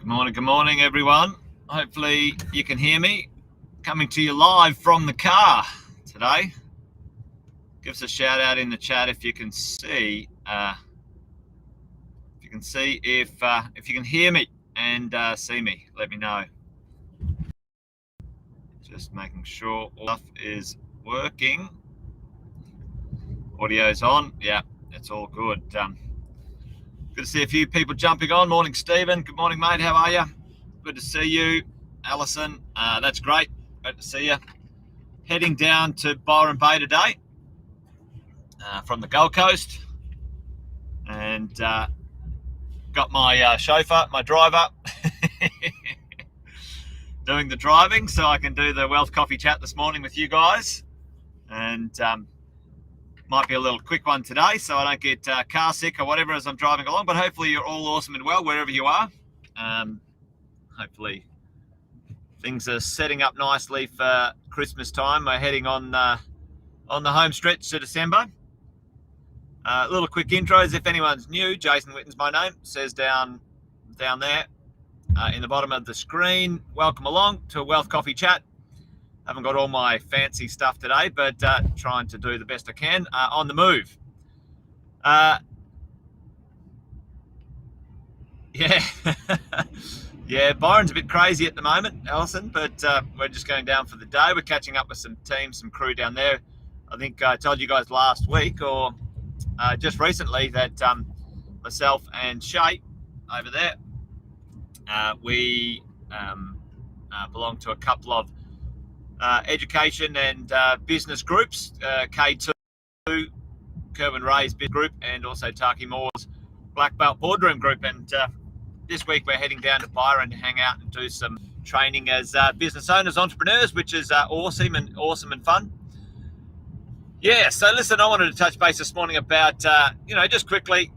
Good morning, everyone. Hopefully you can hear me. Coming to you live from the car today. Give us a shout out in the chat if you can see. If you can hear me and see me, let me know. Just making sure all stuff is working. Audio's on. Yeah, it's all good. Good to see a few people jumping on. Morning, Stephen. Good morning, mate. How are you? Good to see you. Alison, that's great. Great to see you. Heading down to Byron Bay today from the Gold Coast. And got my chauffeur, my driver, doing the driving so I can do the Wealth Coffee Chat this morning with you guys. And might be a little quick one today so I don't get car sick or whatever as I'm driving along. But hopefully you're all awesome and well wherever you are. Hopefully things are setting up nicely for Christmas time. We're heading on the home stretch to December. Little quick intros. If anyone's new, Jason Witten's my name. It says down there in the bottom of the screen. Welcome along to a Wealth Coffee Chat. Haven't got all my fancy stuff today, but trying to do the best I can on the move. Yeah. Yeah, Byron's a bit crazy at the moment, Alison, but we're just going down for the day. We're catching up with some teams, some crew down there. I think I told you guys last week or just recently that myself and Shay over there, we belong to a couple of education and business groups, K2, Kerwin Ray's business group, and also Taki Moore's Black Belt Boardroom group. And this week we're heading down to Byron to hang out and do some training as business owners, entrepreneurs, which is awesome and fun. Yeah, so listen, I wanted to touch base this morning about, just quickly,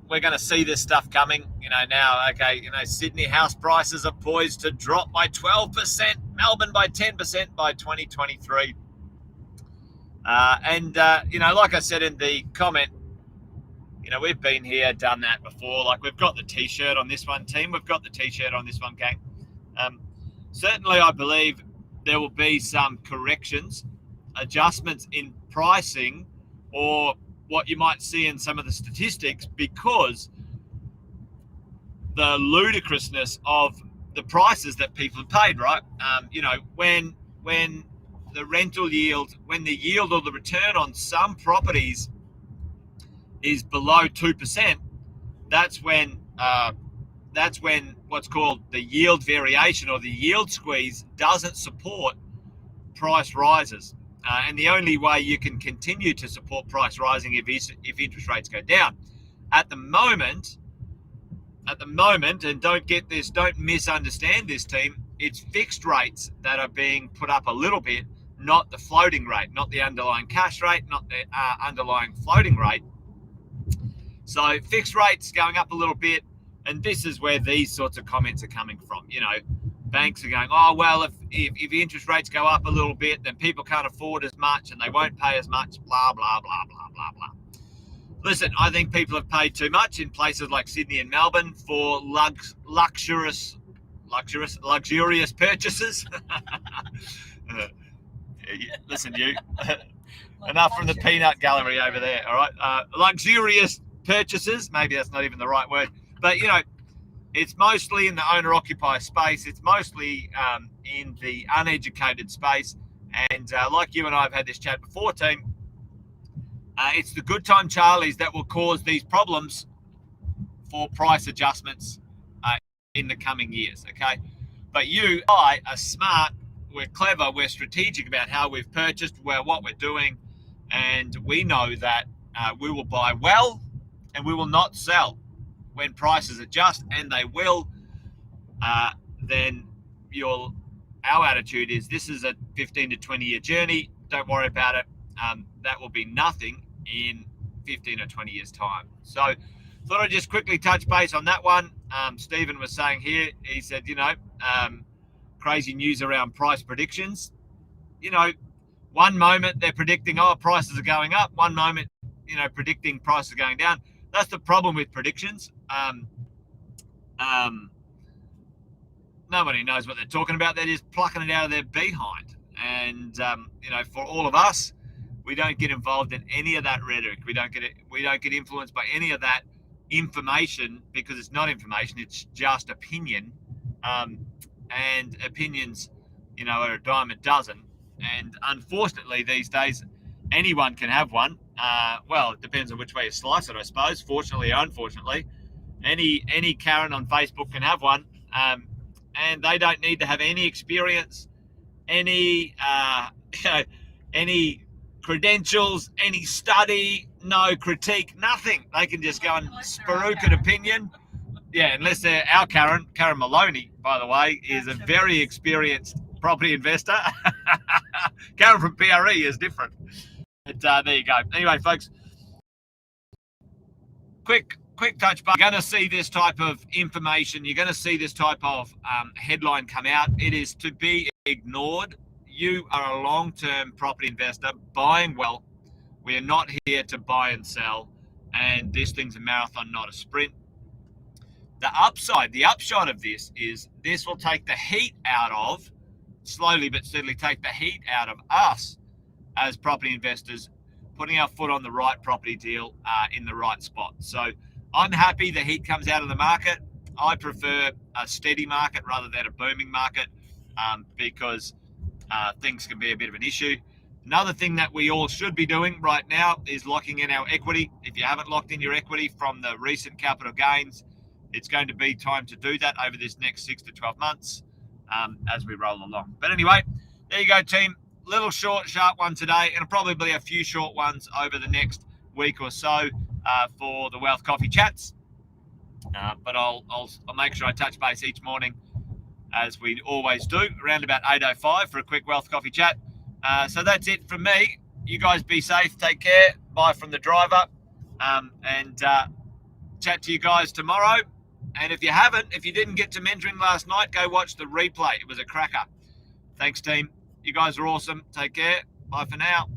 we're going to see this stuff coming, now, okay, Sydney house prices are poised to drop by 12%, Melbourne by 10% by 2023. Like I said in the comment, we've been here, done that before. Like, we've got the T-shirt on this one, team. We've got the T-shirt on this one, gang. Certainly, I believe there will be some corrections, adjustments in pricing, or what you might see in some of the statistics, because the ludicrousness of the prices that people have paid, right? When the rental yield, when the yield or the return on some properties is below 2%, that's when what's called the yield variation or the yield squeeze doesn't support price rises. And the only way you can continue to support price rising if interest rates go down. At the moment, and don't misunderstand this, team, it's fixed rates that are being put up a little bit, not the floating rate, not the underlying cash rate, not the underlying floating rate. So fixed rates going up a little bit, and this is where these sorts of comments are coming from. Banks are going, oh, well, if interest rates go up a little bit, then people can't afford as much and they won't pay as much, blah, blah, blah, blah, blah, blah. Listen, I think people have paid too much in places like Sydney and Melbourne for luxurious purchases. Listen, you. Enough from the peanut gallery over there, all right? Luxurious purchases, maybe that's not even the right word, but, it's mostly in the owner-occupier space. It's mostly in the uneducated space. And like you and I have had this chat before, team, it's the good time Charlies that will cause these problems for price adjustments in the coming years, okay? But you, I, are smart, we're clever, we're strategic about how we've purchased, what we're doing, and we know that we will buy well and we will not sell. When prices adjust, and they will, then our attitude is this is a 15 to 20 year journey. Don't worry about it. That will be nothing in 15 or 20 years time. So thought I'd just quickly touch base on that one. Stephen was saying here, he said, crazy news around price predictions. One moment they're predicting, prices are going up. One moment, predicting prices are going down. That's the problem with predictions. nobody knows what they're talking about. They're just plucking it out of their behind. And for all of us, we don't get involved in any of that rhetoric. We don't get influenced by any of that information, because it's not information. It's just opinion. And opinions, are a dime a dozen. And unfortunately, these days, anyone can have one. Well, it depends on which way you slice it, I suppose. Fortunately or unfortunately, any Karen on Facebook can have one, and they don't need to have any experience, any any credentials, any study, no critique, nothing. They can just go and sperook an opinion. Yeah, unless they're our Karen Maloney, by the way, is a very experienced property investor. Karen from PRE is different. But there you go. Anyway, folks, quick touch base. You're going to see this type of information. You're going to see this type of headline come out. It is to be ignored. You are a long-term property investor buying well. We are not here to buy and sell, and this thing's a marathon, not a sprint. The upshot of this is this will take the heat out of, slowly but steadily take the heat out of us as property investors, putting our foot on the right property deal in the right spot. So I'm happy the heat comes out of the market. I prefer a steady market rather than a booming market, because things can be a bit of an issue. Another thing that we all should be doing right now is locking in our equity. If you haven't locked in your equity from the recent capital gains, it's going to be time to do that over this next 6 to 12 months as we roll along. But anyway, there you go, team. Little short, sharp one today, and probably a few short ones over the next week or so for the Wealth Coffee Chats. But I'll make sure I touch base each morning, as we always do, around about 8:05 for a quick Wealth Coffee Chat. So that's it from me. You guys be safe. Take care. Bye from the driver. And chat to you guys tomorrow. And if you didn't get to mentoring last night, go watch the replay. It was a cracker. Thanks, team. You guys are awesome. Take care. Bye for now.